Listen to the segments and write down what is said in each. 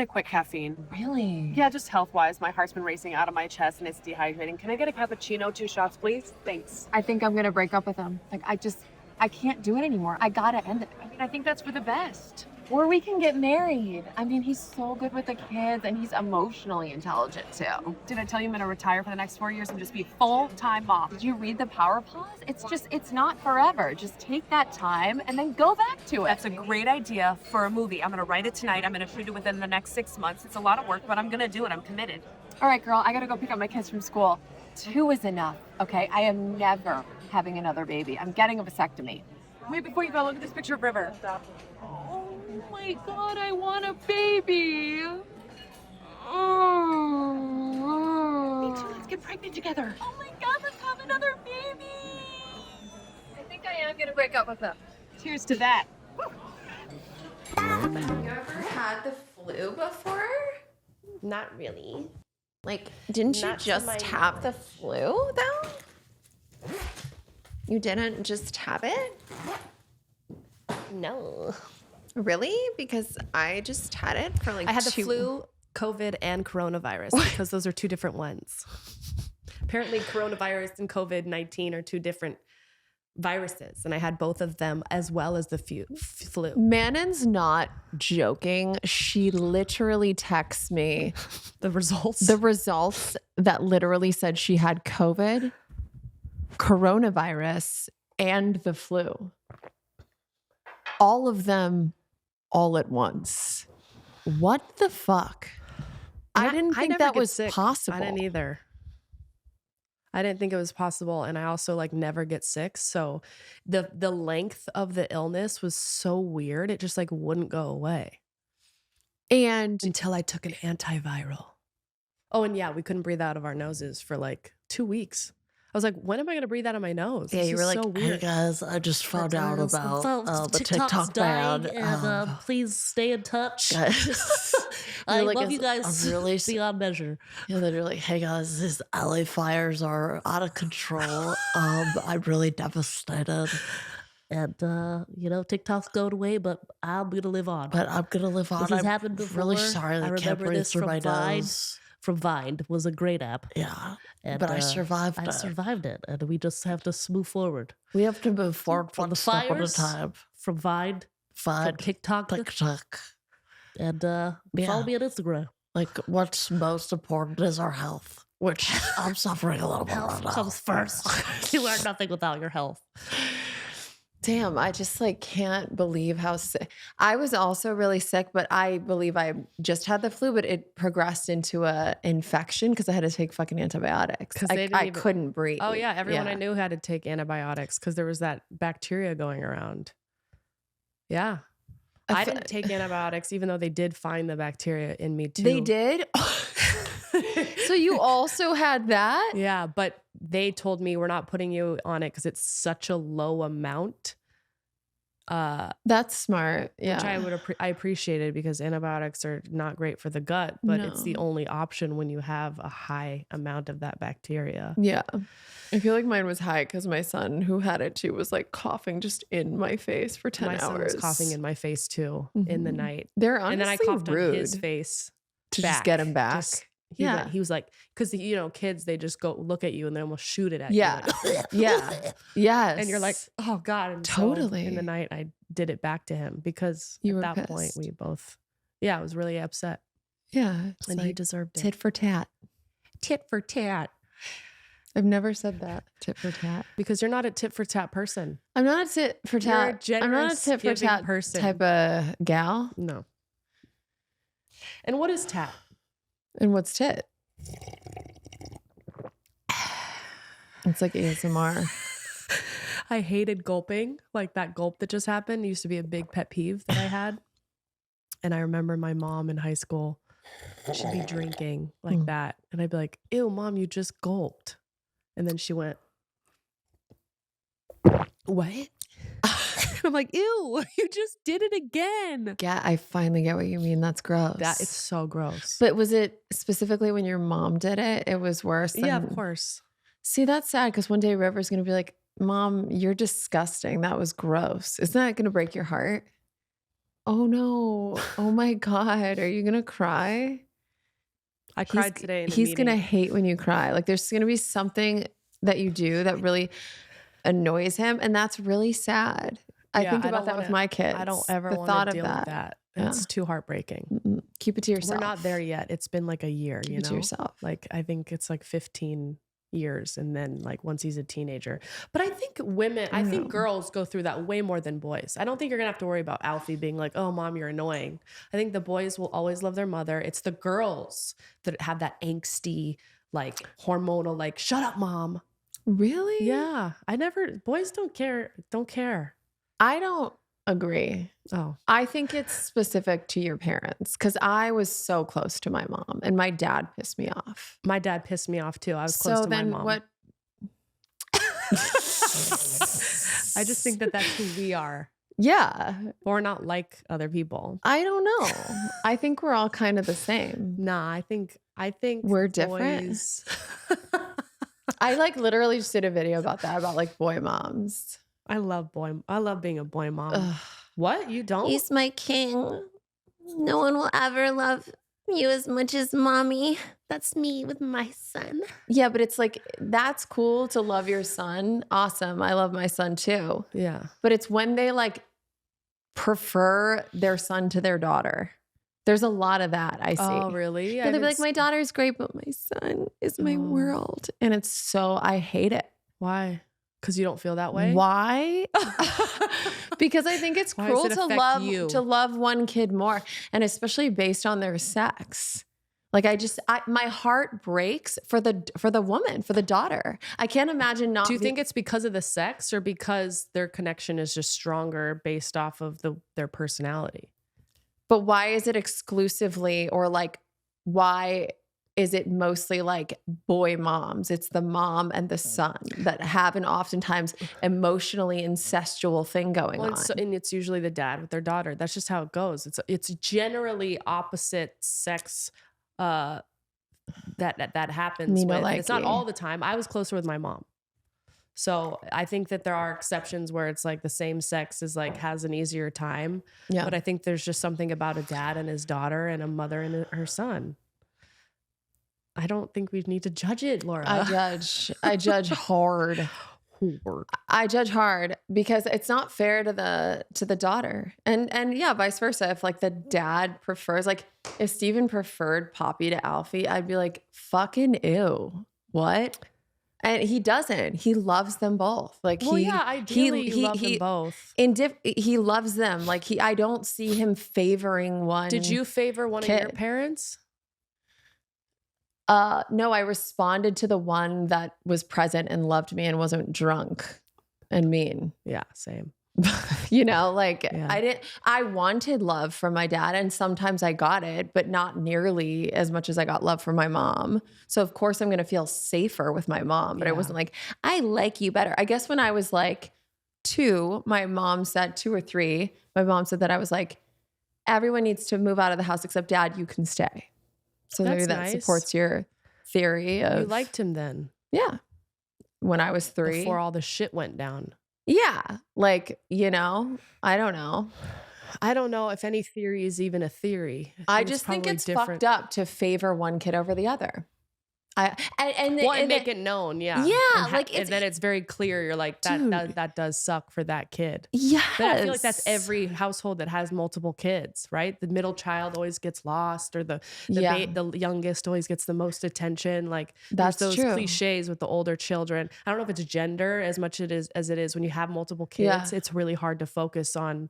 going to quit caffeine. Really? Yeah, just health-wise. My heart's been racing out of my chest and it's dehydrating. Can I get a cappuccino, 2 shots, please? Thanks. I think I'm going to break up with him. Like, I can't do it anymore. I got to end it. I mean, I think that's for the best. Or we can get married. I mean, he's so good with the kids and he's emotionally intelligent too. Did I tell you I'm going to retire for the next 4 years and just be full-time mom? Did you read the power pause? It's not forever. Just take that time and then go back to it. That's a great idea for a movie. I'm going to write it tonight. I'm going to shoot it within the next 6 months. It's a lot of work, but I'm going to do it. I'm committed. All right, girl, I got to go pick up my kids from school. 2 is enough, okay? I am never having another baby. I'm getting a vasectomy. Wait, before you go, look at this picture of River. Oh my God, I want a baby. Me too, let's get pregnant together. Oh my God, let's have another baby. I think I am gonna break up with him. Cheers to that. You ever had the flu before? Not really. Like, didn't you Not to just my have the flu though? You didn't just have it? No. Really? Because I just had it for like I had the flu, COVID, and coronavirus because those are 2 different ones. Apparently coronavirus and COVID-19 are 2 different viruses. And I had both of them as well as the flu. Manon's not joking. She literally texts me The results? the results that literally said she had COVID, coronavirus, and the flu. All of them all at once. What the fuck? I didn't think never that get was sick. possible. I didn't either. I didn't think it was possible. And I also like never get sick. So the length of the illness was so weird. It just like wouldn't go away. And Until I took an antiviral. Oh, and yeah, we couldn't breathe out of our noses for like 2 weeks. I was like, when am I going to breathe out of my nose? Yeah, This you is were like, so hey weird. guys, I just found out about the TikTok dying, ban. and please stay in touch. Guys, I you're like, love you "It's- guys I'm really beyond measure. yeah, they're like, hey guys, these LA fires are out of control. I'm really devastated, And TikTok's going away, but I'm gonna live on. but I'm gonna live on. This has I'm happened before. really sorry I that I can't remember breathe this through from my Vine. nose. From Vine was a great app. Yeah, And, but I survived I it. survived it, and we just have to move forward We have to move forward from one the step at a fires, time. from Vine, Fine, from TikTok, TikTok. and Yeah. follow me on Instagram. Like, what's most important is our health, which I'm suffering a little bit Health right now. comes first. You are nothing without your health. damn, I just like can't believe how sick. I was also really sick, but I believe I just had the flu, but it progressed into a infection because I had to take fucking antibiotics. 'Cause they didn't I even- couldn't breathe. Oh yeah, everyone I knew had to take antibiotics because there was that bacteria going around. Yeah. I didn't take antibiotics, even though they did find the bacteria in me too. They did? So you also had that? Yeah, but they told me we're not putting you on it because it's such a low amount. That's smart. Yeah. Which I appreciated because antibiotics are not great for the gut, but it's the No. only option when you have a high amount of that bacteria. Yeah. I feel like mine was high because my son, who had it too, was like coughing just in my face for 10 My hours. son was coughing in my face too in the Mhm. night. They're honestly And then I coughed rude on his face to just get him back. Yeah. He was like, because, kids, they just go look at you and they almost shoot it at Yeah. you. Like, Yeah. Yes. And you're like, oh God. And so Totally. in the night, I did it back to him because You were at that point, pissed. we both, I was really upset. yeah. It's And he like deserved it. tit for tat. Tit for tat. I've never said that. Tit for tat. Because you're not a tit for tat person. I'm not a tit for You're a tat. I'm not a generous, tit for giving tat person. type of gal. No. And what is tat? And what's tit? It's like ASMR. I hated gulping. Like that gulp that just happened used to be a big pet peeve that I had. And I remember my mom in high school, she'd be drinking like that. And I'd be like, ew, mom, you just gulped. And then she went, what? And I'm like, ew, you just did it again. Yeah, I finally get what you mean. That's gross. That is so gross. But was it specifically when your mom did it? It was worse than... Yeah, of course. See, that's sad because one day River's going to be like, Mom, you're disgusting. That was gross. Isn't that going to break your heart? Oh no. Oh my God. Are you gonna cry? I cried today in the He's gonna meeting. hate when you cry. Like there's gonna be something that you do that really annoys him, and that's really sad. I Yeah, think I about don't that with wanna- my kids. I don't ever the want thought to of deal with that. that. Yeah. It's too heartbreaking. Mm-mm. Keep it to yourself. We're not there yet. It's been like a year, Keep you it to know? yourself. Like I think it's like 15 years and then like once he's a teenager. But I think I think girls go through that way more than boys. I don't think you're gonna have to worry about Alfie being like, oh mom, you're annoying. I think the boys will always love their mother. It's the girls that have that angsty, like hormonal, like, shut up, mom. Really? Yeah. Boys don't care. I don't agree. Oh. I think it's specific to your parents because I was so close to my mom and my dad pissed me off. My dad pissed me off too. I was close to my mom. What? I just think that that's who we are. Yeah. We're not like other people. I don't know. I think we're all kind of the same. Nah, I think We're different. boys- I like literally just did a video about that, about like boy moms. I love being a boy mom. Ugh. What? You don't? He's my king. No one will ever love you as much as mommy. That's me with my son. Yeah, but it's like, that's cool to love your son. Awesome. I love my son too. Yeah. But it's when they like prefer their son to their daughter. There's a lot of that I see. Oh, really? Yeah, they'll be like, my daughter's great, but my son is my Oh. world. And it's so, I hate it. Why? Because you don't feel that way? Why? Because I think it's Why does cruel it to affect you? love one kid more, and especially based on their sex. Like my heart breaks for the woman, for the daughter. I can't imagine not. Do you think it's because of the sex or because their connection is just stronger based off of their personality? But why is it exclusively, or like, why is it mostly like boy moms? It's the mom and the son that have an oftentimes emotionally incestual thing going on. And it's usually the dad with their daughter. That's just how it goes. It's generally opposite sex that happens. Me no With. And it's not likey. all the time. I was closer with my mom. So I think that there are exceptions where it's like the same sex is like has an easier time. Yeah. But I think there's just something about a dad and his daughter and a mother and her son. I don't think we need to judge it, Laura. I judge hard. I judge hard because it's not fair to the daughter. And yeah, vice versa. If like the dad prefers, like if Steven preferred Poppy to Alfie, I'd be like, fucking ew. What? And he doesn't. He loves them both. Like ideally you love them both. He loves them. Like I don't see him favoring one. Did you favor one kid. of your parents? No, I responded to the one that was present and loved me and wasn't drunk and mean. Yeah, same. You know, like Yeah. I wanted love from my dad and sometimes I got it, but not nearly as much as I got love from my mom. So of course I'm going to feel safer with my mom, but it Yeah. wasn't like, I like you better. I guess when I was like 2, my mom said 2 or 3, my mom said that I was like, everyone needs to move out of the house except dad, you can stay. So maybe That's that nice. supports your theory of You liked him then yeah. When I was 3. before all the shit went down. Yeah. Like, you know, I don't know. I don't know if any theory is even a theory. I just think probably it's fucked up to favor one kid over the other. And make it known, yeah. Yeah, and like and then it's very clear. You're like that does suck for that kid. yes. But I feel like that's every household that has multiple kids, right? The middle child always gets lost, or the youngest always gets the most attention. Like That's there's those true. cliches with the older children. I don't know if it's gender as much as it is when you have multiple kids. Yeah. It's really hard to focus on.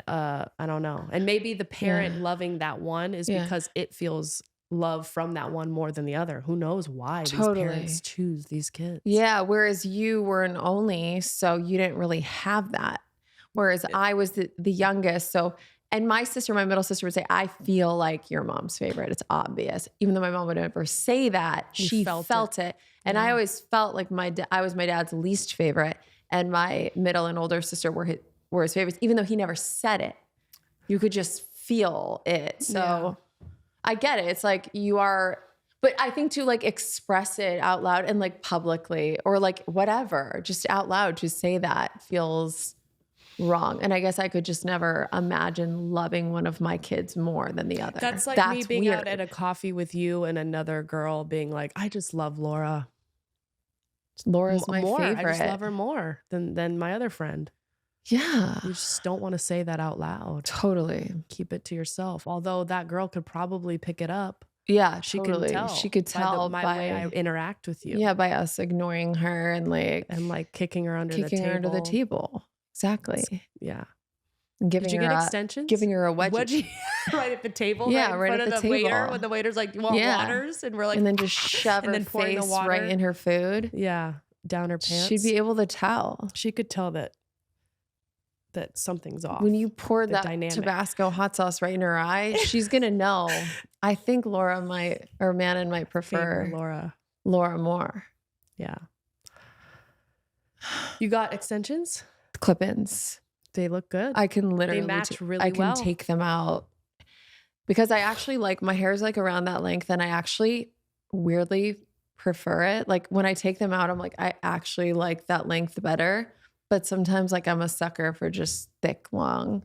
I don't know, and maybe the parent loving that one is because it feels love from that one more than the other. Who knows why these parents choose these kids? Yeah. Whereas you were an only, so you didn't really have that. Whereas I was the youngest. So, and my middle sister would say, I feel like your mom's favorite. It's obvious. Even though my mom would never say that, she felt it. And I always felt like I was my dad's least favorite. And my middle and older sister were his favorites, even though he never said it. You could just feel it. So I get it. It's like you are, but I think to like express it out loud and like publicly or like whatever, just out loud to say that feels wrong. And I guess I could just never imagine loving one of my kids more than the other. That's like me being out at a coffee with you and another girl being like, I just love Laura. Laura's my more. favorite. I just love her more than my other friend. Yeah. You just don't want to say that out loud. Totally. Keep it to yourself. Although that girl could probably pick it up. Yeah, She totally. can tell. She could tell by the way I interact with you. Yeah, by us ignoring her and like kicking her under the table. kicking her under the table. Exactly. Yeah. And giving Did you her get a- extensions? Giving her a wedgie. Wedgie right at the table. Yeah, right in front right at of the waiter table. when the waiter's like, you want Yeah. waters? And we're like, and then just shove and her then pouring the face water. right in her food. Yeah, down her pants. She'd be able to tell. She could tell that something's off. When you pour The that dynamic. Tabasco hot sauce right in her eye, she's gonna know. I think Manon might Favor prefer Laura. more. Yeah. You got extensions? Clip-ins. They look good. I can literally match really I can well. take them out because I actually like my hair's like around that length and I actually weirdly prefer it. Like when I take them out, I'm like, I actually like that length better. But sometimes like I'm a sucker for just thick, long.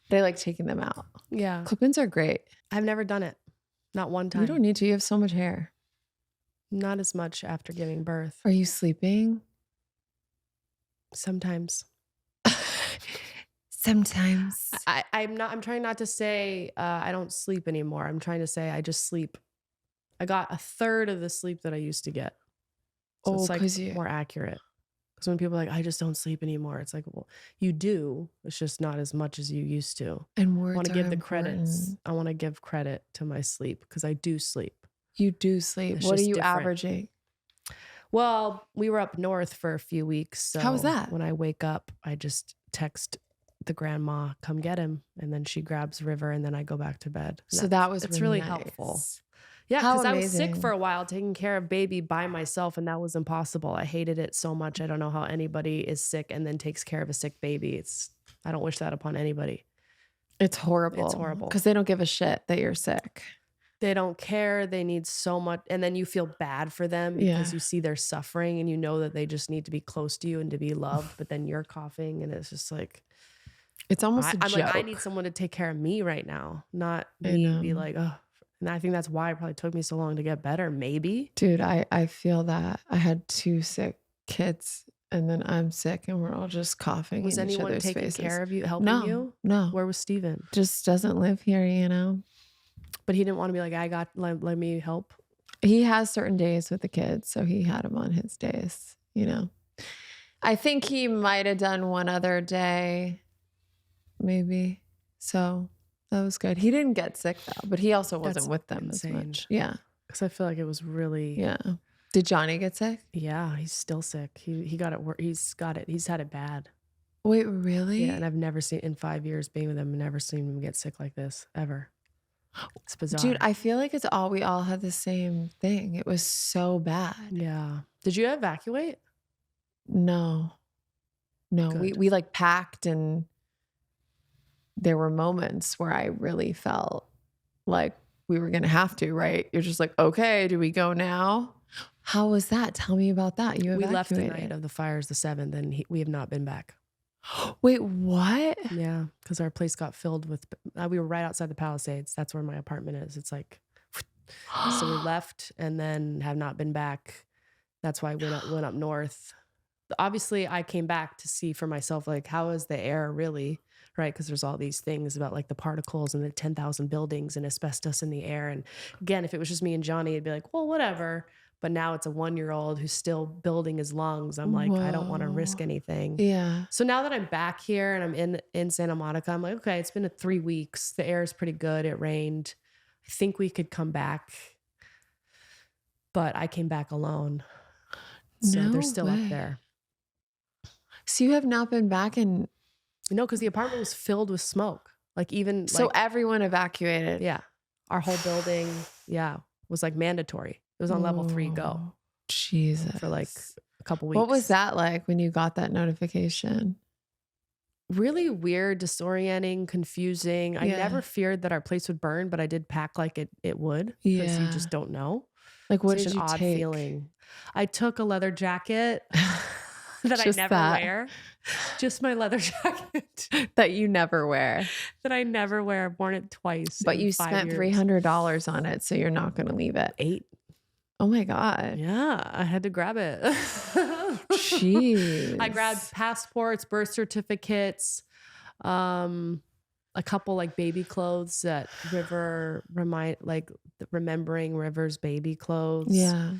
But I like taking them out. Yeah. Clip-ins are great. I've never done it. Not one time. You don't need to. You have so much hair. Not as much after giving birth. Are you sleeping? Sometimes. Sometimes. I'm trying not to say I don't sleep anymore. I'm trying to say I just sleep. I got a third of the sleep that I used to get. So it's 'cause like more accurate. Because when people are like, I just don't sleep anymore. It's like, well, you do. It's just not as much as you used to. And I words want to are give the credits. important. I want to give credit to my sleep because I do sleep. You do sleep. It's What are just you different. averaging? Well, we were up north for a few weeks. So How was that? When I wake up, I just text the grandma, come get him. And then she grabs River and then I go back to bed. And So that was it's really nice. helpful. Yeah, How because I was sick amazing. for a while taking care of baby by myself and that was impossible. I hated it so much. I don't know how anybody is sick and then takes care of a sick baby. I don't wish that upon anybody. It's horrible. It's horrible. Because they don't give a shit that you're sick. They don't care. They need so much. And then you feel bad for them because Yeah. you see their suffering and you know that they just need to be close to you and to be loved. But then you're coughing and it's just like, It's almost a I'm joke. like, I need someone to take care of me right now, not I me know. be like, oh. And I think that's why it probably took me so long to get better. Maybe. Dude, I feel that. I had 2 sick kids and then I'm sick and we're all just coughing Was in each anyone other's taking faces. care of you, helping No, you? no. Where was Steven? Just doesn't live here, you know? But he didn't want to be like, let me help. He has certain days with the kids, so he had him on his days, you know? I think he might have done one other day, maybe. So that was good. He didn't get sick though, but he also wasn't That's with them insane. as much. Yeah. Because I feel like it was really, Yeah. Did Johnny get sick? yeah, he's still sick. He got it. He's got it. He's had it bad. Wait, really? Yeah, and I've never seen in 5 years being with him, never seen him get sick like this ever. It's bizarre. Dude, I feel like we all had the same thing. It was so bad. yeah. Did you evacuate? No. No, Good. we like packed and there were moments where I really felt like we were going to have to, right? You're just like, okay, do we go now? How was that? Tell me about that. You We left the evacuated. night of the fires, the 7th, and we have not been back. Wait, what? Yeah, because our place got filled with. We were right outside the Palisades. That's where my apartment is. It's like, so we left and then have not been back. That's why we went up north. Obviously, I came back to see for myself, like, how is the air really, right? Because there's all these things about like the particles and the 10,000 buildings and asbestos in the air. And again, if it was just me and Johnny, it'd be like, well, whatever. But now it's a 1-year-old who's still building his lungs. I'm like, I don't want to risk Whoa. anything. Yeah. So now that I'm back here and I'm in Santa Monica, I'm like, okay, it's been 3 weeks. The air is pretty good. It rained. I think we could come back. But I came back alone. So No they're still way. up there. So you have not been back in. No, because the apartment was filled with smoke. Like even So like, everyone evacuated. yeah. Our whole building, yeah, was like mandatory. It was on level 3 go Whoa, Jesus. for like a couple weeks. What was that like when you got that notification? Really weird, disorienting, confusing. I Yeah. never feared that our place would burn, but I did pack like it would because you Yeah. just don't know. Like, what Such did an you odd take? feeling. I took a leather jacket. that I Just never that. wear. Just my leather jacket That you never wear. that I never wear. I've worn it twice. But in you 5 spent years. $300 on it, so you're not going to leave it. 8. Oh my God. Yeah, I had to grab it. Jeez. I grabbed passports, birth certificates, a couple like baby clothes that remembering River's baby clothes. Yeah.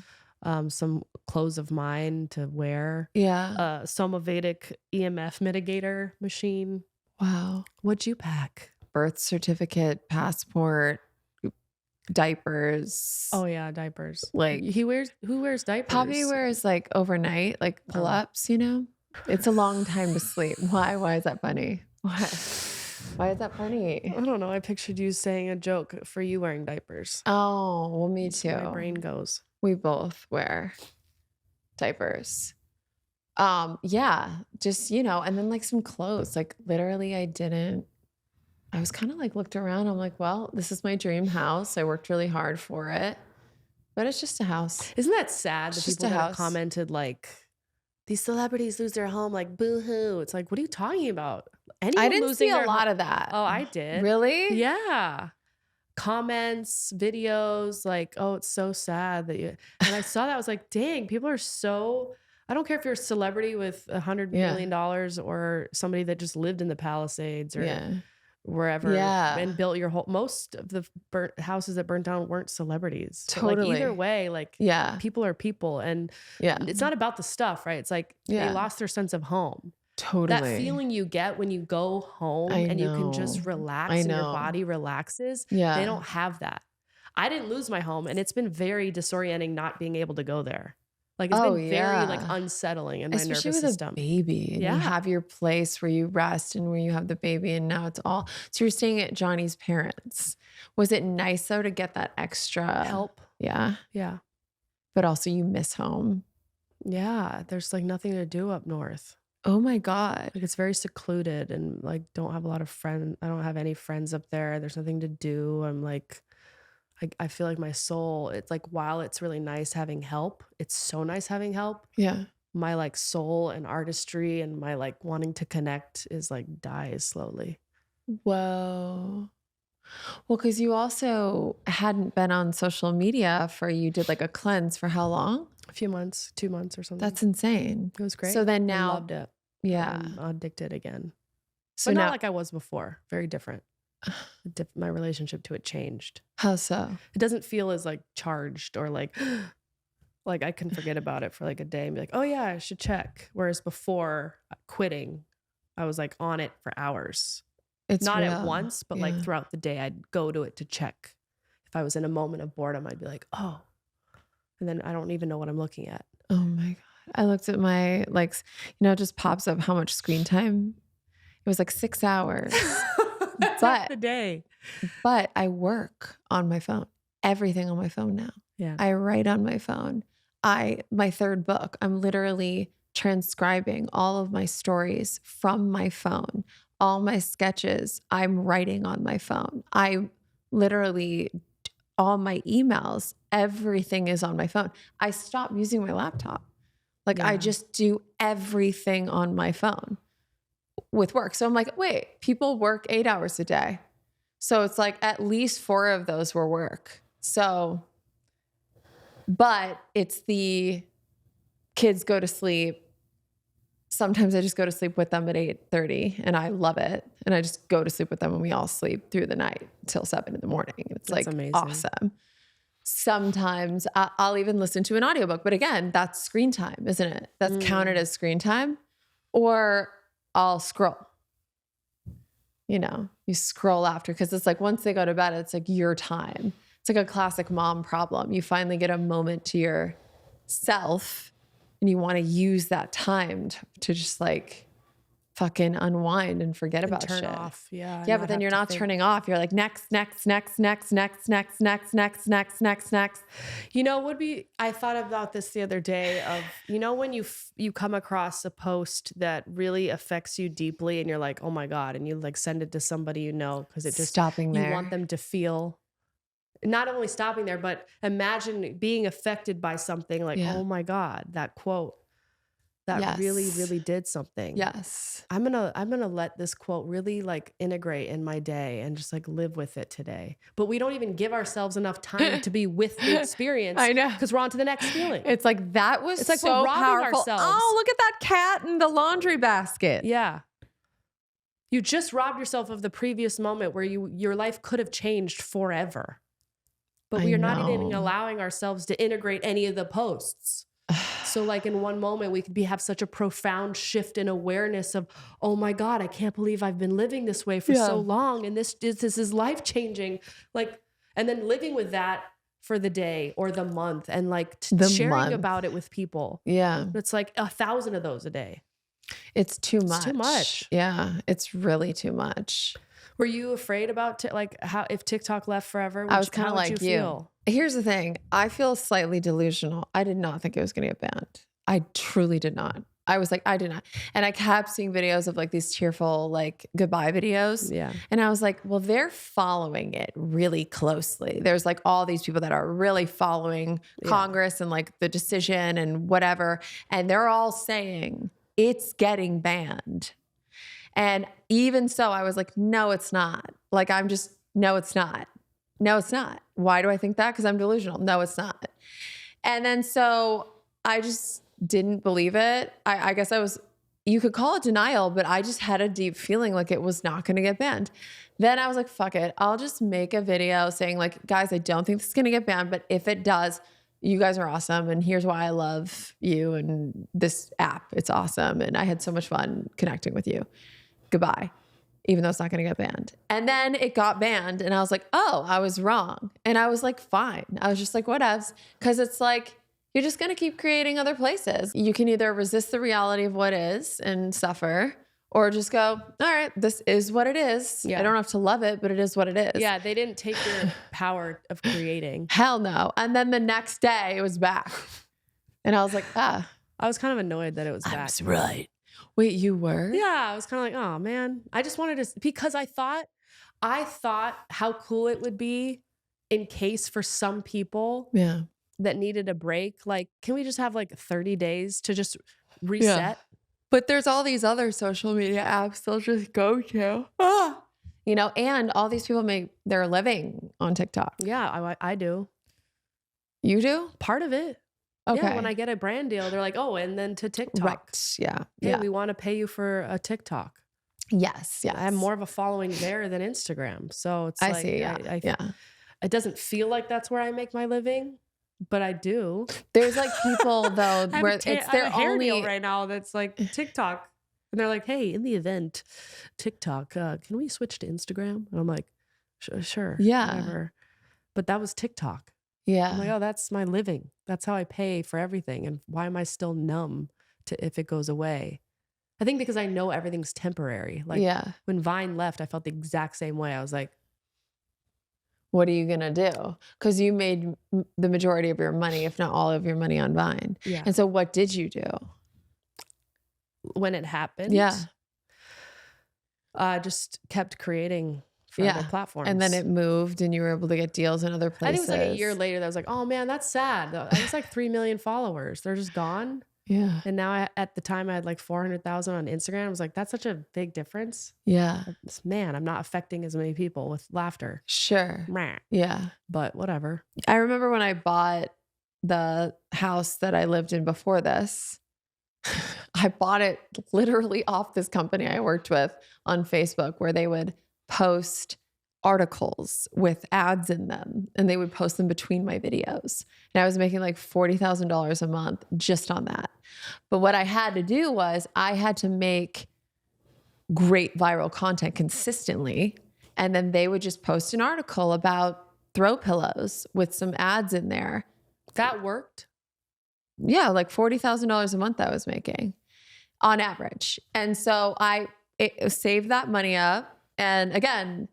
Some clothes of mine to wear. Yeah. Somavedic EMF mitigator machine. Wow. What'd you pack? Birth certificate, passport, diapers. Oh yeah, diapers. Like who wears diapers? Poppy wears like overnight, like pull-ups, you know? It's a long time to sleep. Why? Why is that funny? Why is that funny? I don't know. I pictured you saying a joke for you wearing diapers. Oh, well, me That's where too. my brain goes. We both wear diapers. Yeah, just, and then like some clothes. Like literally I was kind of like looked around. I'm like, well, this is my dream house. I worked really hard for it. But it's just a house. Isn't that sad? The It's just people a that have house. commented like, these celebrities lose their home, like boo hoo. It's like, what are you talking about? Anyone I didn't losing see a their lot home- of that. Oh, I did. Really? Yeah. Comments, videos, like, oh, it's so sad that you. And I saw that. I was like, dang, people are so. I don't care if you're a celebrity with $100 million or somebody that just lived in the Palisades or Yeah. wherever Yeah. and built your whole. Most of the houses that burnt down weren't celebrities. But, like, Totally. either way, like, Yeah. people are people, and Yeah. it's not about the stuff, right? It's like Yeah. they lost their sense of home. Totally. That feeling you get when you go home I and you can just know. relax I and your know. body relaxes. Yeah. They don't have that. I didn't lose my home, and it's been very disorienting not being able to go there. Like, it's Oh, been very like yeah. unsettling in my Especially nervous with system. a baby. And Yeah. you have your place where you rest and where you have the baby, and now it's all. So you're staying at Johnny's parents. Was it nice though to get that extra Help. Yeah. Yeah. But also you miss home. Yeah. There's like nothing to do up north. Oh my God. Like, it's very secluded, and like don't have a lot of friends. I don't have any friends up there. There's nothing to do. I'm like, I feel like my soul, it's like, while it's really nice having help, it's so nice having help. Yeah. My like soul and artistry and my like wanting to connect is like dies slowly. Whoa. Well, because you also hadn't been on social media you did like a cleanse for how long? A few months, 2 months or something. That's insane. It was great. So then I now, loved it. yeah. I'm addicted again. So But now, not like I was before. Very different. My relationship to it changed. how so? It doesn't feel as like charged or like like I can forget about it for like a day and be like, oh yeah, I should check. Whereas before quitting, I was like on it for hours. It's Not at real. once, but Yeah. like throughout the day, I'd go to it to check. If I was in a moment of boredom, I'd be like, oh. And then I don't even know what I'm looking at. Oh my God. I looked at my, it just pops up how much screen time. It was like 6 hours. But- the day. But I work on my phone, everything on my phone now. Yeah. I write on my phone. My third book, I'm literally transcribing all of my stories from my phone, all my sketches, I'm writing on my phone. I literally, all my emails, everything is on my phone. I stopped using my laptop. Like I Yeah. just do everything on my phone with work. So I'm like, wait, people work 8 hours a day. So it's like at least 4 of those were work. So, but it's the kids go to sleep. Sometimes I just go to sleep with them at 8:30 and I love it. And I just go to sleep with them and we all sleep through the night till 7 a.m. It's That's like amazing. awesome. Sometimes I'll even listen to an audiobook, but again, that's screen time, isn't it? That's counted as screen time. Or I'll scroll. You scroll after, because it's like once they go to bed, it's like your time. It's like a classic mom problem. You finally get a moment to yourself and you want to use that time to just like fucking unwind and forget about turn shit. off. Yeah. Yeah, but then you're not turning off. You're like next. You know, I thought about this the other day of, when you come across a post that really affects you deeply and you're like, oh my God, and you like send it to somebody because it just, Stopping you there. want them to feel, not only stopping there, but imagine being affected by something like, Yeah. oh my God, that quote. that really, Yes. really did something. Yes. I'm gonna let this quote really like integrate in my day and just like live with it today. But we don't even give ourselves enough time to be with the experience. I know. Because we're on to the next feeling. It's like that was It's like we're so robbing powerful. ourselves. Oh, look at that cat in the laundry basket. Yeah. You just robbed yourself of the previous moment where your life could have changed forever. But I we are not even know. allowing ourselves to integrate any of the posts. So like in one moment we could have such a profound shift in awareness of, oh my God, I can't believe I've been living this way for so long. And this is life changing. Like, and then living with that for the day or the month and like sharing about it with people. Yeah. It's like 1,000 of those a day. It's too much. It's too much. Yeah. It's really too much. Were you afraid about like how if TikTok left forever? I was kind of like you. Feel? Here's the thing. I feel slightly delusional. I did not think it was going to get banned. I truly did not. I was like, I did not. And I kept seeing videos of like these tearful, like goodbye videos. Yeah. And I was like, well, they're following it really closely. There's like all these people that are really following Congress and like the decision and whatever. And they're all saying it's getting banned. And even so, I was like, no, it's not. Like, no, it's not. No, it's not. Why do I think that? Because I'm delusional. No, it's not. And then so I just didn't believe it. I guess you could call it denial, but I just had a deep feeling like it was not going to get banned. Then I was like, fuck it. I'll just make a video saying like, guys, I don't think this is going to get banned, but if it does, you guys are awesome. And here's why I love you and this app. It's awesome. And I had so much fun connecting with you. Goodbye. Even though it's not going to get banned. And then it got banned and I was like, oh, I was wrong. And I was like, fine. I was just like, whatevs. Because it's like, you're just going to keep creating other places. You can either resist the reality of what is and suffer, or just go, all right, this is what it is. Yeah. I don't have to love it, but it is what it is. Yeah, they didn't take your power of creating. Hell no. And then the next day it was back. And I was like, I was kind of annoyed that it was back. That's right. wait, you were? Yeah, I was kind of like, oh man. I just wanted to, because I thought how cool it would be in case for some people Yeah. that needed a break. Like, can we just have like 30 days to just reset? But there's all these other social media apps they'll just go to. You know, and all these people make their living on TikTok. Yeah, I do. You do? Part of it. Okay. Yeah, when I get a brand deal, they're like, oh, and then to TikTok. Right. Yeah. Hey, Yeah. we want to pay you for a TikTok. Yes. Yes. I have more of a following there than Instagram. So it's I like, see. Yeah. Yeah. It doesn't feel like that's where I make my living, but I do. There's like people though I have where a it's I their have a hair only deal right now that's like TikTok. And they're like, hey, in the event, TikTok, can we switch to Instagram? And I'm like, sure. Yeah. Whatever. But that was TikTok. Yeah. I'm like, oh, that's my living. That's how I pay for everything. And why am I still numb to if it goes away? I think because I know everything's temporary. Like when Vine left, I felt the exact same way. I was like, what are you going to do? Because you made the majority of your money, if not all of your money on Vine. yeah. And so what did you do? When it happened, just kept creating for other platforms. And then it moved and you were able to get deals in other places. I think it was like a year later that I was like, oh man, that's sad. I was like 3 million followers. They're just gone. Yeah. And now at the time I had like 400,000 on Instagram. I was like, that's such a big difference. Yeah. Man, I'm not affecting as many people with laughter. Sure. Meh. Yeah. But whatever. I remember when I bought the house that I lived in before this, I bought it literally off this company I worked with on Facebook where they would post articles with ads in them and they would post them between my videos. And I was making like $40,000 a month just on that. But what I had to do was I had to make great viral content consistently. And then they would just post an article about throw pillows with some ads in there. That worked. Yeah, like $40,000 a month I was making on average. And so I saved that money up. And again,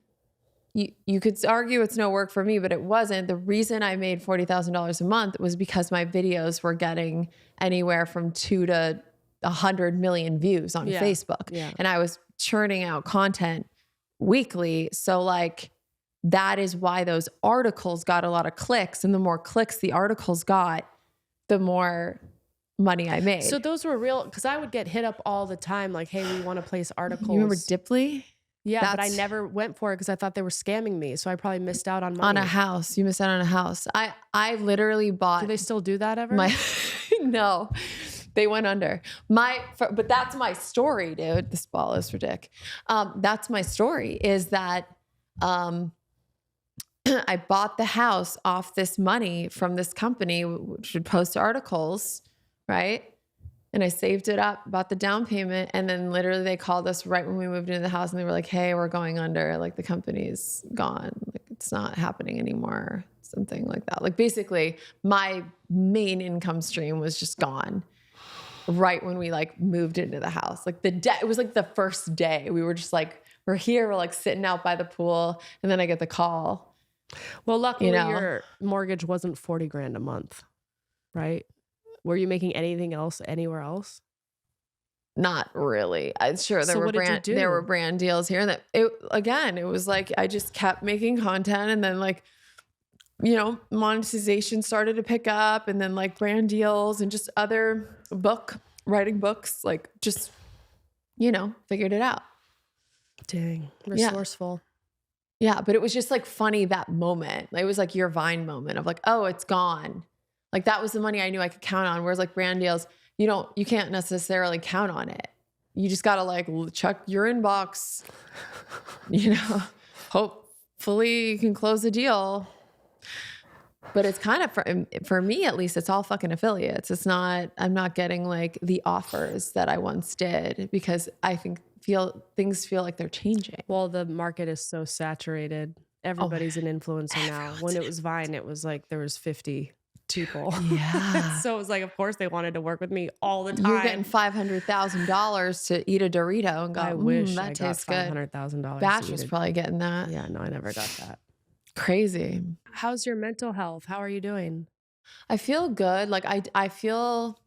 you could argue it's no work for me, but it wasn't. The reason I made $40,000 a month was because my videos were getting anywhere from 2 to 100 million views on Facebook. Yeah. And I was churning out content weekly. So like, that is why those articles got a lot of clicks. And the more clicks the articles got, the more money I made. So those were real, because I would get hit up all the time, like, hey, we want to place articles. You remember Dipley? Yeah, but I never went for it because I thought they were scamming me. So I probably missed out on money. On a house. You missed out on a house. I literally bought. Do they still do that ever? No, they went under. But that's my story, dude. This ball is for dick. That's my story is that I bought the house off this money from this company, which would post articles, right? And I saved it up, bought the down payment, and then literally they called us right when we moved into the house and they were like, hey, we're going under. Like the company's gone. Like it's not happening anymore. Something like that. Like basically my main income stream was just gone right when we like moved into the house. Like it was like the first day. We were just like, we're here, we're like sitting out by the pool. And then I get the call. Well, luckily your mortgage wasn't 40 grand a month, right? Were you making anything else anywhere else? Not really. I'm sure there were brand deals here. And it was like I just kept making content, and then like, you know, monetization started to pick up, and then like brand deals and just other writing books, like just, you know, figured it out. Dang, resourceful. Yeah, but it was just like funny that moment. It was like your Vine moment of like, oh, it's gone. Like that was the money I knew I could count on. Whereas like brand deals, you can't necessarily count on it. You just got to like check your inbox, you know, hopefully you can close the deal. But it's kind of, for me at least, it's all fucking affiliates. I'm not getting like the offers that I once did because I think things feel like they're changing. Well, the market is so saturated. Everybody's an influencer now. When it was Vine, it was like there was 50 people. Yeah. So it was like, of course they wanted to work with me all the time. You're getting $500,000 to eat a Dorito and go, I wish that I got tastes good. $500,000. Bash was probably getting that. Yeah, no, I never got that. Crazy. How's your mental health? How are you doing? I feel good. Like I feel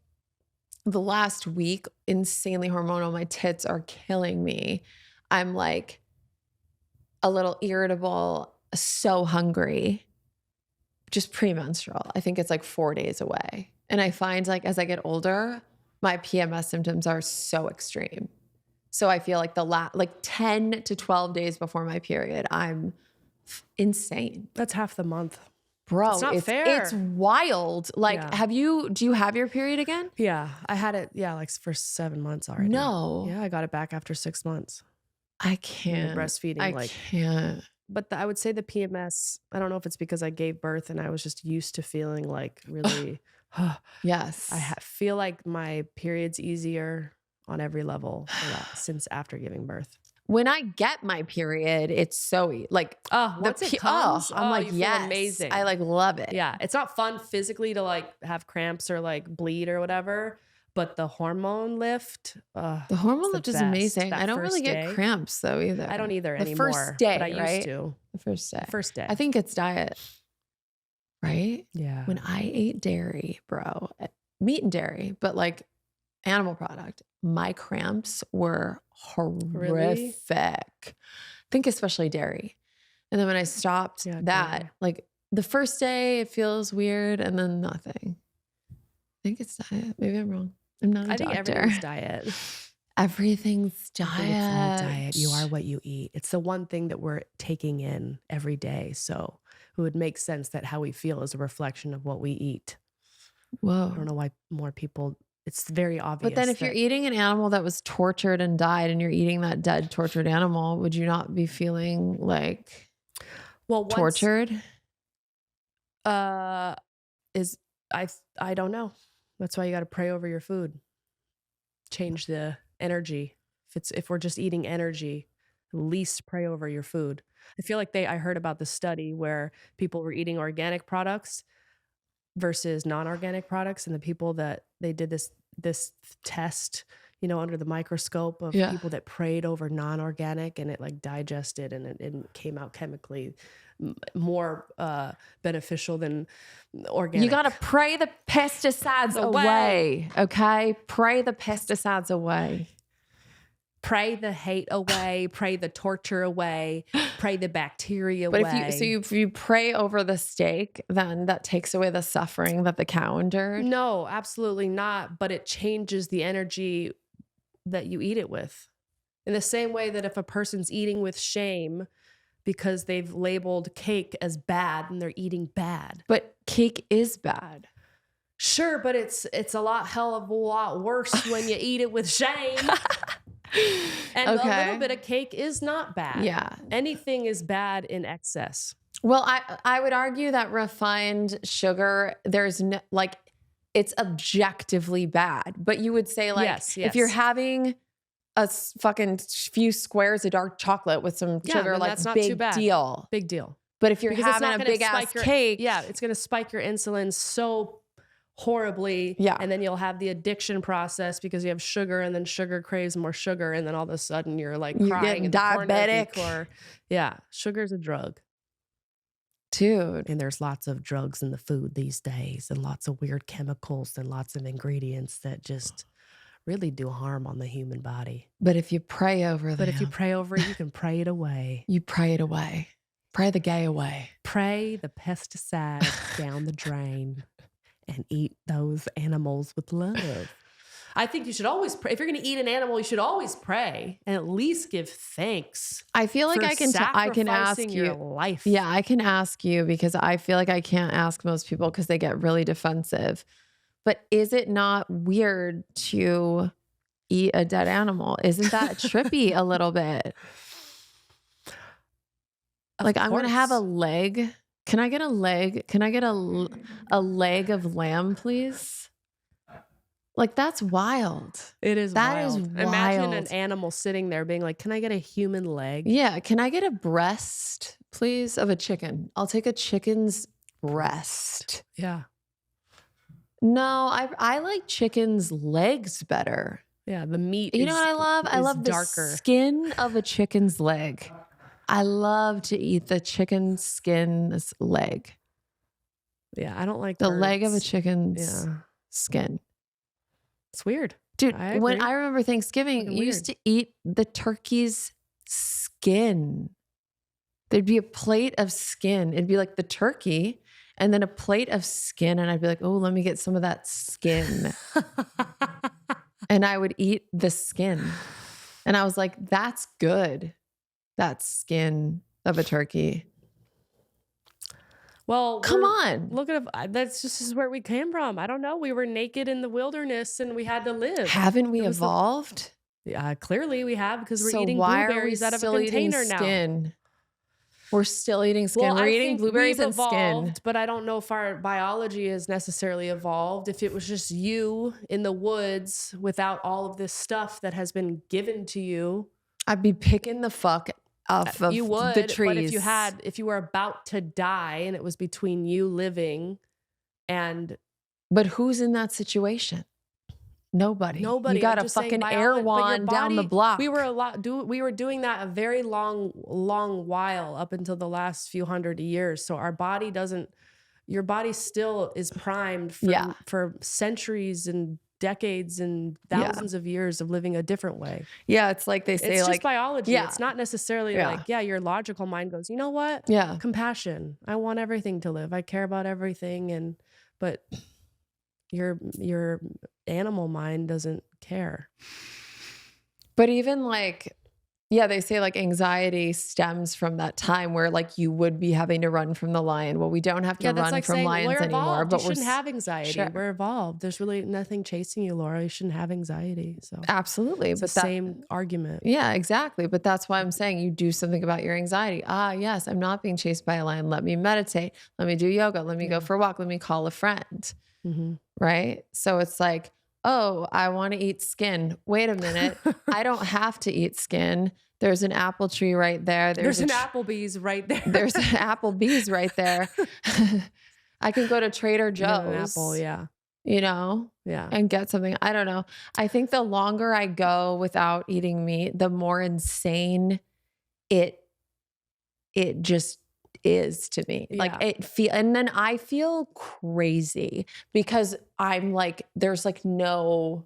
the last week insanely hormonal. My tits are killing me. I'm like a little irritable, so hungry. Just premenstrual. I think it's like 4 days away. And I find like as I get older, my PMS symptoms are so extreme. So I feel like like 10 to 12 days before my period, I'm insane. That's half the month. Bro, it's not fair. It's wild. Like, Yeah. do you have your period again? Yeah, I had it, like for 7 months already. No. Yeah, I got it back after 6 months. I can't. Breastfeeding, I can't. But I would say the PMS, I don't know if it's because I gave birth and I was just used to feeling like really, Yes. I feel like my period's easier on every level since after giving birth. When I get my period, it's so like Once it comes, I'm like, you feel yes, amazing. I like love it. Yeah, it's not fun physically to like have cramps or like bleed or whatever, but the hormone lift, The hormone it's lift the is best. amazing. That I don't really first get day. cramps though either. I don't either the anymore. First day, but I used right? to. The first day. First day. I think it's diet, right? Yeah. When I ate dairy, bro, meat and dairy, but like animal product, my cramps were horrific. Really? I think especially dairy. And then when I stopped that, dairy. like the first day it feels weird and then nothing. I think it's diet. Maybe I'm wrong. I'm not a I think doctor. everything's diet. Everything's I diet. think it's all diet. You are what you eat. It's the one thing that we're taking in every day. So it would make sense that how we feel is a reflection of what we eat. Whoa. I don't know why more people, it's very obvious. But then if you're eating an animal that was tortured and died and you're eating that dead tortured animal, would you not be feeling like tortured? I don't know. That's why you got to pray over your food. Change the energy. If we're just eating energy, at least pray over your food. I feel like I heard about the study where people were eating organic products versus non-organic products, and the people that they did this test, under the microscope of people that prayed over non-organic, and it like digested and it came out chemically more beneficial than organic. You got to pray the pesticides away. Okay? Pray the pesticides away. Pray the hate away, pray the torture away, pray the bacteria But away. if you pray over the steak, then that takes away the suffering that the cow endured. No, absolutely not. But it changes the energy that you eat it with. In the same way that if a person's eating with shame because they've labeled cake as bad and they're eating bad. But cake is bad. Sure, but it's a hell of a lot worse when you eat it with shame. And a little bit of cake is not bad. Yeah. Anything is bad in excess. Well, I would argue that refined sugar, there's no, like, it's objectively bad. But you would say, like, Yes, if you're yes. having a fucking few squares of dark chocolate with some Yeah, sugar, then like, that's not big too bad. deal. Big deal. But if you're Because it's having not a gonna big ass spike your cake, Yeah, it's going to spike your insulin so horribly. Yeah. And then you'll have the addiction process because you have sugar and then sugar craves more sugar. And then all of a sudden you're like You're crying getting in the corner diabetic. Or, yeah, sugar's a drug. dude. And there's lots of drugs in the food these days and lots of weird chemicals and lots of ingredients that just really do harm on the human body. But if you pray over them, But if you pray over it, you can pray it away. you pray it away. Pray the gay away. Pray the pesticides down the drain and eat those animals with love. I think you should always pray. If you're going to eat an animal, you should always pray and at least give thanks. I feel like for I can ask sacrificing you. your life. Yeah, I can ask you because I feel like I can't ask most people because they get really defensive. But is it not weird to eat a dead animal? Isn't that trippy a little bit? Of Like, I'm going to have a course. leg. Can I get a leg? Can I get a leg of lamb, please? Like, that's wild. It is That is wild. Imagine an wild. animal sitting there being like, can I get a human leg? Yeah. Can I get a breast, please, of a chicken? I'll take a chicken's breast. Yeah. No, I like chicken's legs better. Yeah. The meat You know what I love? I is love the darker. skin of a chicken's leg. I love to eat the chicken skin's leg. Yeah. I don't like The leg of a birds. chicken's Yeah. skin. It's weird. Dude, I when agree. I remember Thanksgiving, Fucking you used weird. to eat the turkey's skin. There'd be a plate of skin. It'd be like the turkey and then a plate of skin. And I'd be like, oh, let me get some of that skin. And I would eat the skin. And I was like, that's good. That skin of a turkey. Well, Come on. Look at that's just where we came from. I don't know. We were naked in the wilderness and we had to live. Haven't we It was the- evolved? Yeah, clearly we have because we're So eating why are we blueberries out of a still eating container now. skin? We're still eating skin. Well, We're I eating think blueberries we've and skin. evolved, but I don't know if our biology has necessarily evolved. If it was just you in the woods without all of this stuff that has been given to you, I'd be picking the fuck off of you would. the trees. But if you were about to die and it was between you living and But who's in that situation? Nobody. nobody, You got I'm a just saying fucking air but your wand down the body- block. We were doing that a very long while up until the last few hundred years. So our body your body still is primed for, Yeah. for centuries and decades and thousands of years of living a different way. Yeah, it's like they say, It's like, just biology. yeah. It's not necessarily Yeah. like, your logical mind goes, you know what? yeah. Compassion. I want everything to live. I care about everything. But your animal mind doesn't care. But even like, yeah, they say like anxiety stems from that time where like you would be having to run from the lion. Well, we don't have to Yeah, that's run like from saying lions we're anymore, evolved. but You we're shouldn't have anxiety. Sure. We're evolved. There's really nothing chasing you, Laura. You shouldn't have anxiety. So absolutely. it's But the that, same argument. yeah, exactly. But that's why I'm saying you do something about your anxiety. Ah, yes, I'm not being chased by a lion. Let me meditate. Let me do yoga. Let me go for a walk. Let me call a friend. Mm-hmm. Right. So it's like, oh, I want to eat skin. Wait a minute. I don't have to eat skin. There's an apple tree right there. There's an a Applebee's right there. There's an Applebee's right there. I can go to Trader Get an Joe's, apple, yeah. you know, Yeah. and get something. I don't know. I think the longer I go without eating meat, the more insane it just is to me. Like and then I feel crazy because I'm like, there's like no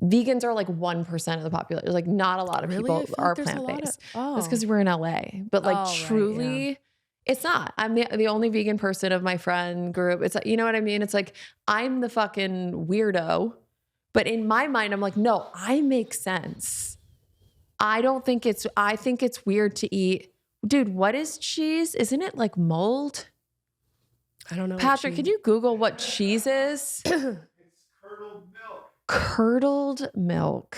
vegans are like 1% of the population. Like not a lot of Really? people I feel are like there's a lot of- plant-based. Oh. That's because we're in LA. But like Oh, right, truly, it's not. I'm the only vegan person of my friend group. It's like, you know what I mean? It's like I'm the fucking weirdo. But in my mind, I'm like, no, I make sense. I think it's weird to eat. Dude, what is cheese? Isn't it like mold? I don't know. Patrick, could you Google what cheese is? Curdled milk.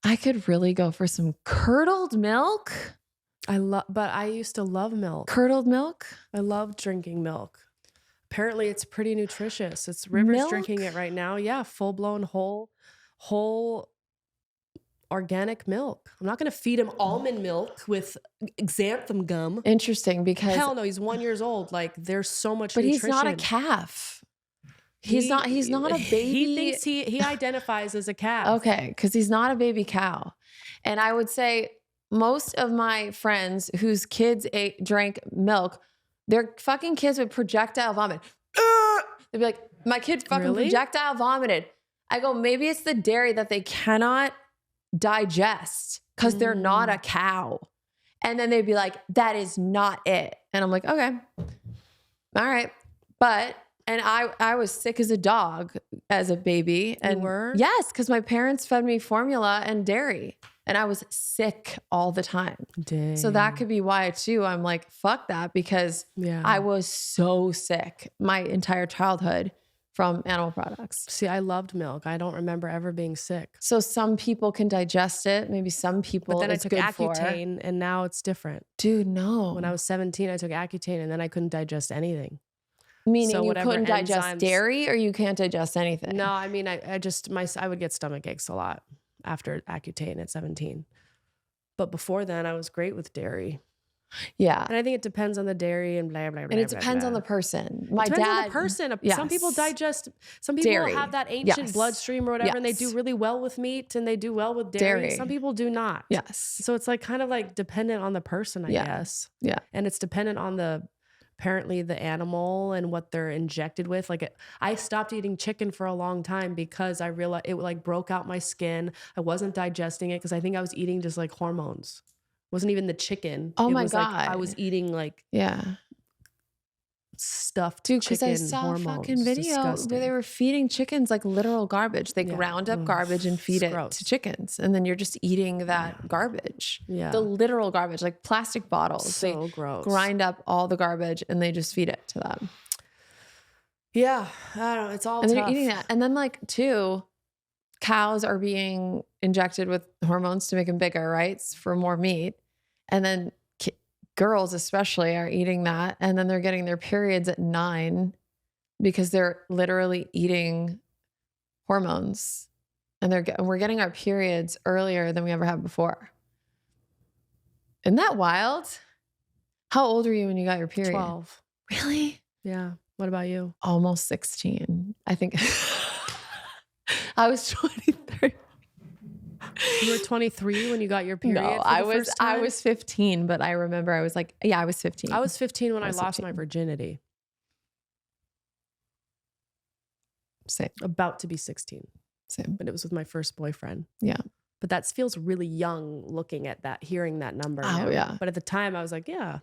I could really go for some curdled milk. But I used to love milk. Curdled milk? I love drinking milk. Apparently it's pretty nutritious. It's River's Milk? drinking it right now. Yeah, full-blown whole organic milk. I'm not going to feed him almond milk with xanthan gum. Interesting because Hell no, he's 1 year old. Like there's so much but nutrition. he's not a calf. He's not a baby. He thinks he identifies as a calf. Okay, because he's not a baby cow. And I would say most of my friends whose kids drank milk, their fucking kids would projectile vomit. They'd be like, my kid fucking Really? projectile vomited. I go, maybe it's the dairy that they cannot digest because they're not a cow. And then they'd be like, that is not it. And I'm like, okay, all right. And I was sick as a dog as a baby. And were? Yes, because my parents fed me formula and dairy. And I was sick all the time. Dang. So that could be why too. I'm like, fuck that, because Yeah. I was so sick my entire childhood from animal products. See, I loved milk. I don't remember ever being sick. So some people can digest it. Maybe some people But then I it's took good for. Accutane and now it's different. Dude, no. When I was 17, I took Accutane and then I couldn't digest anything. Meaning so you whatever couldn't digest enzymes- dairy or you can't digest anything. No, I mean, I would get stomach aches a lot after Accutane at 17. But before then, I was great with dairy. Yeah. And I think it depends on the dairy and blah, blah, blah. And it blah, depends blah. on the person. My Depends dad. on the person. Yes. Some people digest, some people Dairy. have that ancient Yes. bloodstream or whatever, and they do Yes. really well with meat and they do well with dairy. Dairy. Some people do not. Yes. So it's like kind of like dependent on the person, I Yeah. guess. Yeah. And it's dependent on apparently the animal and what they're injected with. Like I stopped eating chicken for a long time because I realized it like broke out my skin. I wasn't digesting it because I think I was eating just like hormones. It wasn't even the chicken. Oh It my was like I God. was eating like Yeah. stuffed Dude, because chicken I saw hormones. a fucking video where Disgusting. they were feeding chickens like literal garbage. They Yeah. ground up Ugh. garbage and feed It's it gross. to chickens. And then you're just eating that garbage. Yeah. The literal garbage, like plastic bottles. So they gross. grind up all the garbage and they just feed it to them. Yeah. I don't know. It's all And then tough. you're eating that. And then like too, cows are being injected with hormones to make them bigger, right? It's for more meat. And then girls especially are eating that. And then they're getting their periods at 9 because they're literally eating hormones. And we're getting our periods earlier than we ever have before. Isn't that wild? How old were you when you got your period? 12. Really? Yeah. What about you? Almost 16. I think I was 23. You were 23 when you got your period. No, for the I first time? was 15, but I remember I was like, yeah, I was 15. I was 15 when I was lost 15. my virginity. Same. About to be 16, Same. but it was with my first boyfriend. Yeah. But that feels really young looking at that, hearing that number. Oh, now. yeah. But at the time I was like, yeah,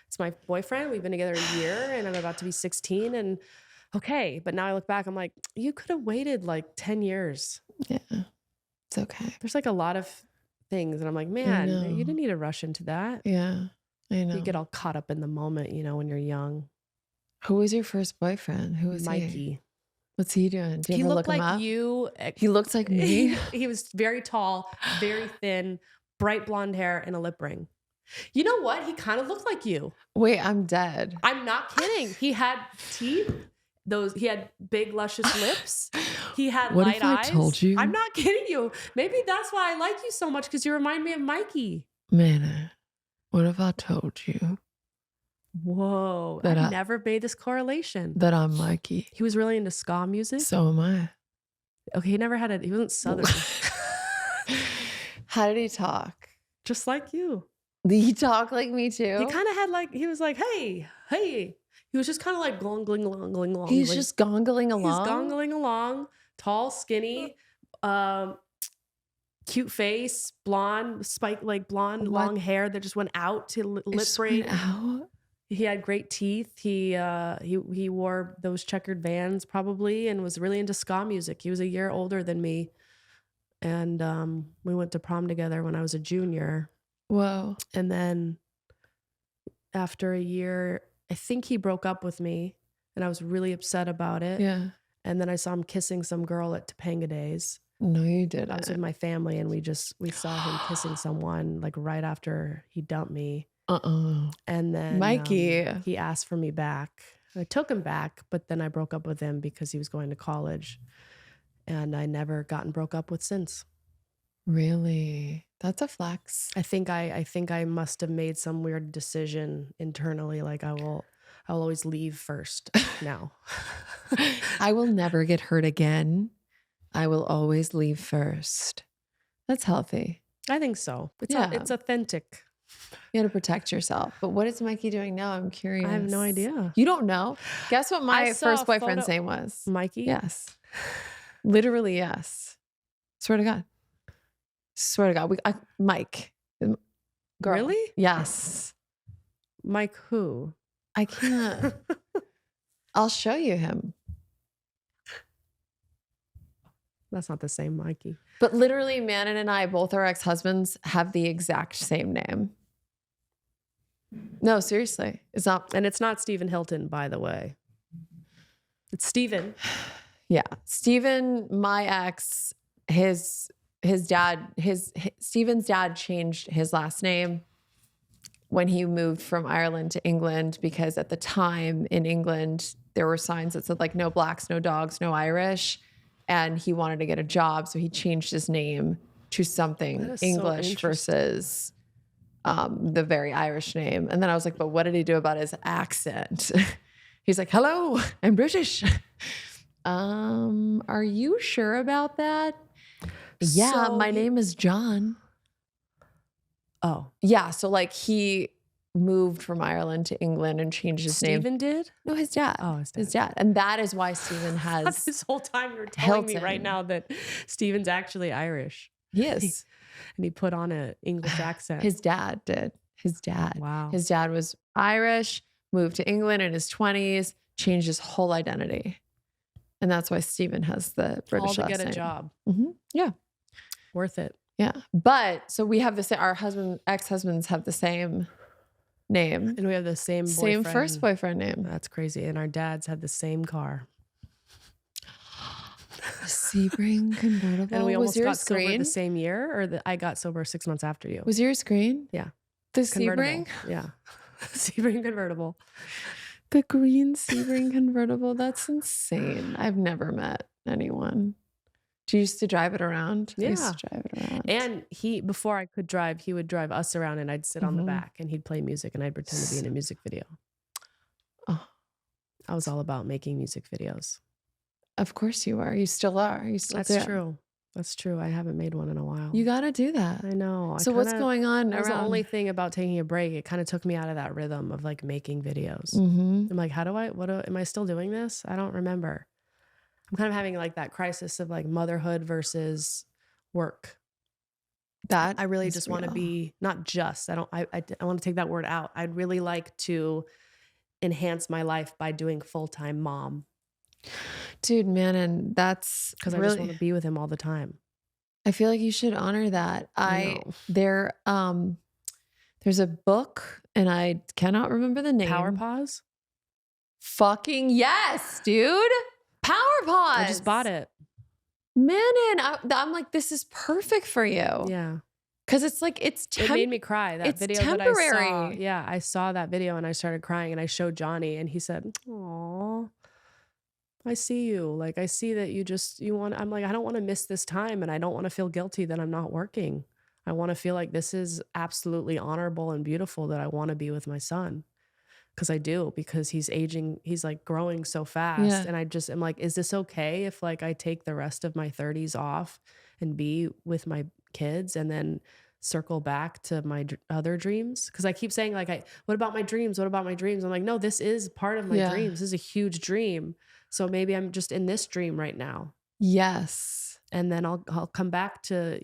it's my boyfriend. We've been together a year and I'm about to be 16 and okay. But now I look back, I'm like, you could have waited like 10 years. Yeah. It's okay. There's like a lot of things. And I'm like, man, know. you didn't need to rush into that. Yeah. I know. You get all caught up in the moment, when you're young. Who was your first boyfriend? Who was he? Mikey. What's he doing? Do you He ever looked look him like up? you. He looked like me. He was very tall, very thin, bright blonde hair, and a lip ring. You know what? He kind of looked like you. Wait, I'm dead. I'm not kidding. He had teeth. He had big, luscious lips. He had What light if I eyes. told you? I'm not kidding you. Maybe that's why I like you so much because you remind me of Mikey. Man, what if I told you Whoa. That I never made this correlation. that I'm Mikey? He was really into ska music. So am I. Okay, he wasn't Southern. How did he talk? Just like you. Did he talk like me too? He kind of had he was like, hey. He was just kind of like glong, gling, glong, gling, glong. He's just gongling along. He's gongling along, Tall, skinny, cute face, blonde, blonde, What? long hair that just went out to lip Just went braid. out. He had great teeth. He wore those checkered Vans probably and was really into ska music. He was a year older than me. And we went to prom together when I was a junior. Whoa. And then after a year, I think he broke up with me and I was really upset about it. Yeah. And then I saw him kissing some girl at Topanga Days. No, you I was with didn't. my family and we saw him kissing someone like right after he dumped me. And then Mikey. he asked for me back. I took him back, but then I broke up with him because he was going to college. And I never gotten broke up with since. Really? That's a flex. I think I must have made some weird decision internally. Like I'll always leave first now. I will never get hurt again. I will always leave first. That's healthy. I think so. Yeah. It's authentic. You got to protect yourself. But what is Mikey doing now? I'm curious. I have no idea. You don't know? Guess what my I saw first a boyfriend's photo- name was? Mikey? Yes. Literally, yes. Swear to God. Swear to God. Mike. Girl. Really? Yes. Mike who? I can't. I'll show you him. That's not the same Mikey. But literally, Manon and I, both our ex-husbands, have the exact same name. No, seriously. It's not. And it's not Stephen Hilton, by the way. It's Stephen. Yeah. Stephen, my ex, his dad, Stephen's dad changed his last name when he moved from Ireland to England, because at the time in England, there were signs that said like no blacks, no dogs, no Irish. And he wanted to get a job. So he changed his name to something That is so English interesting. versus the very Irish name. And then I was like, but what did he do about his accent? He's like, hello, I'm British. Are you sure about that? Yeah, So my name is John. Oh, Yeah, so like he moved from Ireland to England and changed his name. Stephen did? No, his dad. Oh, his His dad. dad. And that is why Stephen has, This whole time you're telling me right Hilton. now that Stephen's actually Irish he is. and he put on an English accent. His dad did. His dad. Wow. His dad was Irish, moved to England in his 20s, changed his whole identity. And that's why Stephen has the British All to last get a name. job. Yeah. Worth it. Yeah. But so we have the same, our ex-husbands have the same name. And we have the same Same boyfriend. first boyfriend name. That's crazy. And our dads had the same car. Sebring convertible. And we was almost yours got sober green? the same year, or I got sober 6 months after you. Was yours green? Yeah. The Convertible. Sebring? Yeah. Sebring convertible. The green Sebring convertible. That's insane. I've never met anyone. Do you used to drive it around? I used Yeah. to drive it around. And before I could drive, he would drive us around and I'd sit on the Mhm. back and he'd play music and I'd pretend to be in a music video. Oh. I was all about making music videos. Of course you are. You still are. You still That's do. true. That's true. I haven't made one in a while. You got to do that. I know. So what's going on That was the around? only thing about taking a break. It kind of took me out of that rhythm of like making videos. Mhm. I'm like, am I still doing this? I don't remember. I'm kind of having like that crisis of like motherhood versus work. That I really is just want to real. be not just, I want to take that word out. I'd really like to enhance my life by doing full-time mom Dude, man, and that's because I really, just want to be with him all the time. I feel like you should honor that. I know. There's a book and I cannot remember the name. Power pause? Fucking yes, dude. Power pause. I just bought it. Man, and I'm like, this is perfect for you. Yeah. Cause it's like, it's It made me cry. That it's video that I saw. temporary. Yeah, I saw that video and I started crying and I showed Johnny and he said, "Aw, I see you. Like I see that I'm like, I don't want to miss this time and I don't want to feel guilty that I'm not working. I want to feel like this is absolutely honorable and beautiful that I want to be with my son." Because I do, because he's aging, he's like growing so fast. Yeah. And I just am like, is this okay if like I take the rest of my 30s off and be with my kids and then circle back to my other dreams? Because I keep saying like, what about my dreams? What about my dreams? I'm like, no, this is part of my Yeah. dreams. This is a huge dream. So maybe I'm just in this dream right now. Yes. And then I'll come back to,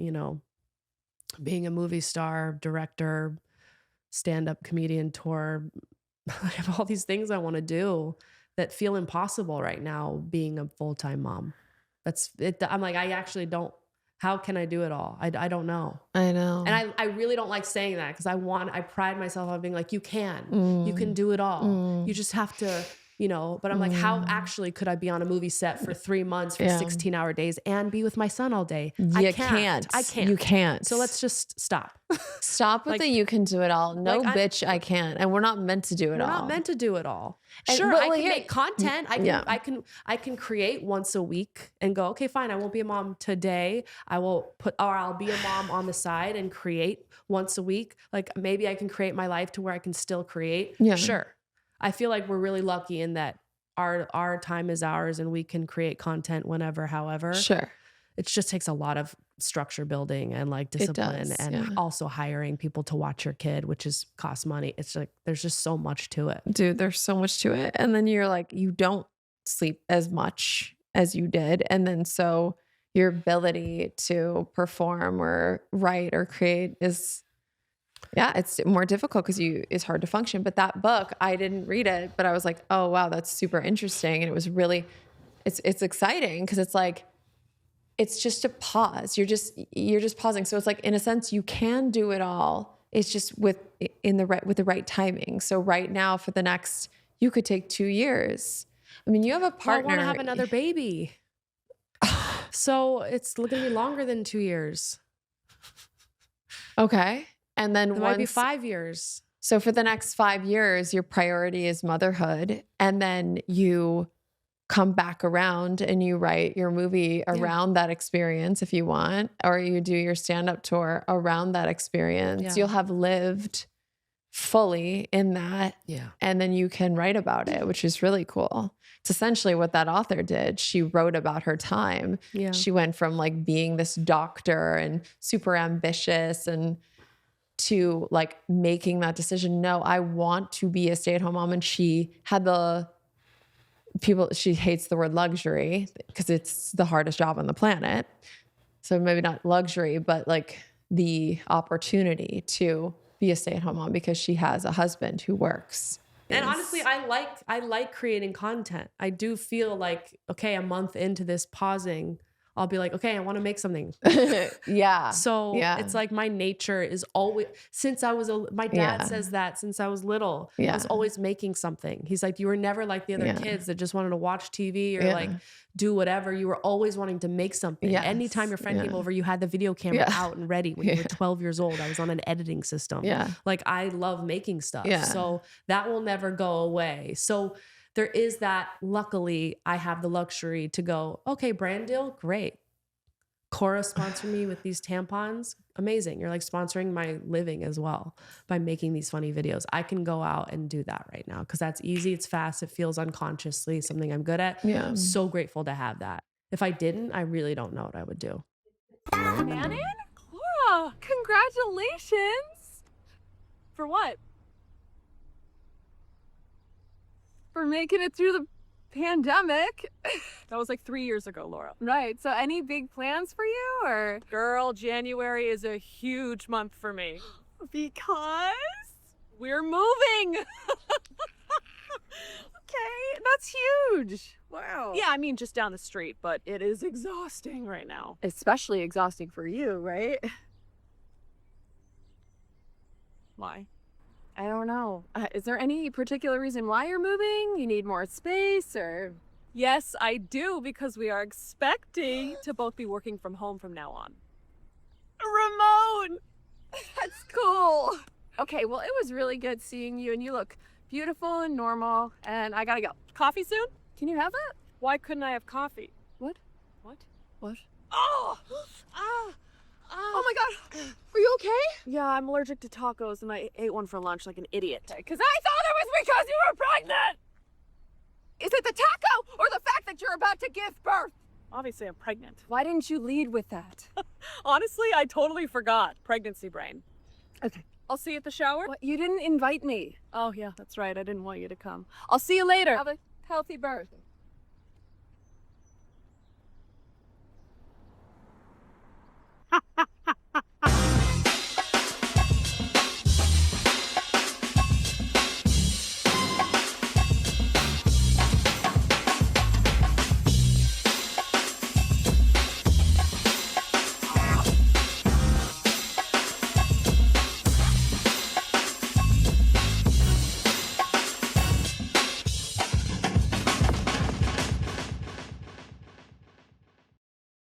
being a movie star, director, stand-up comedian, tour. I have all these things I want to do that feel impossible right now being a full-time mom. That's it. I'm like, I actually don't, how can I do it all? I don't know. I know. And I really don't like saying that because I pride myself on being like, you can do it all. You just have to, but I'm like, how actually could I be on a movie set for 3 months for 16-hour days and be with my son all day? I can't. You can't. So let's just stop. Stop with the you can do it all. No, bitch, I can't. And we're not meant to do it all. We're not meant to do, it all. And- Sure, but I well, can here- make content. I can create once a week and go, okay, fine. I won't be a mom today. I'll be a mom on the side and create once a week. Like maybe I can create my life to where I can still create. Yeah. Sure. I feel like we're really lucky in that our time is ours and we can create content whenever, however. Sure. It just takes a lot of structure building and like discipline does, and yeah. also hiring people to watch your kid, which costs money. It's like, there's just so much to it. Dude, there's so much to it. And then you're like, you don't sleep as much as you did. And then so your ability to perform or write or create is, it's more difficult because it's hard to function. But that book, I didn't read it, but I was like, oh, wow, that's super interesting. And it was really, it's exciting because it's like, it's just a pause. You're just pausing. So it's like, in a sense, you can do it all. It's just with the right timing. So right now for the next, you could take 2 years. I mean, you have a partner. I want to have another baby. So it's going to be longer than 2 years. Okay. And then It might be 5 years. So for the next 5 years, your priority is motherhood. And then you come back around and you write your movie around that experience if you want, or you do your stand-up tour around that experience. Yeah. You'll have lived fully in that. Yeah. And then you can write about it, which is really cool. It's essentially what that author did. She wrote about her time. Yeah. She went from like being this doctor and super ambitious and to like making that decision. No, I want to be a stay-at-home mom. And she had she hates the word luxury because it's the hardest job on the planet. So maybe not luxury, but like the opportunity to be a stay-at-home mom because she has a husband who works. And honestly, I like creating content. I do feel like, okay, a month into this pausing, I'll be like, okay, I want to make something. Yeah. So it's like my nature is always, since I was, my dad Yeah. says that since I was little, I Yeah. was always making something. He's like, you were never like the other Yeah. kids that just wanted to watch TV or Yeah. like do whatever. You were always wanting to make something. Yes. Anytime your friend came Yeah. over, you had the video camera Yeah. out and ready. When you were 12 years old, I was on an editing system. Yeah. Like I love making stuff. Yeah. So that will never go away. So there is that. Luckily, I have the luxury to go, okay, brand deal, great. Cora sponsored me with these tampons. Amazing. You're like sponsoring my living as well by making these funny videos. I can go out and do that right now because that's easy. It's fast. It feels unconsciously something I'm good at. Yeah. I'm so grateful to have that. If I didn't, I really don't know what I would do. Shannon? Laura, congratulations! For what? For making it through the pandemic. That was like 3 years ago, Laura. Right, so any big plans for you, or? Girl, January is a huge month for me. Because? We're moving! Okay, that's huge. Wow. Yeah, I mean, just down the street, but it is exhausting right now. Especially exhausting for you, right? Why? I don't know. Is there any particular reason why you're moving? You need more space, or? Yes, I do, because we are expecting to both be working from home from now on. Ramon! That's cool. Okay, well, it was really good seeing you, and you look beautiful and normal, and I gotta go. Coffee soon? Can you have it? Why couldn't I have coffee? What? What? What? Oh! Ah! Oh my god! Are you okay? Yeah, I'm allergic to tacos and I ate one for lunch like an idiot. Because I thought it was because you were pregnant! Is it the taco or the fact that you're about to give birth? Obviously, I'm pregnant. Why didn't you lead with that? Honestly, I totally forgot. Pregnancy brain. Okay. I'll see you at the shower. What? You didn't invite me. Oh, yeah, that's right. I didn't want you to come. I'll see you later. Have a healthy birth.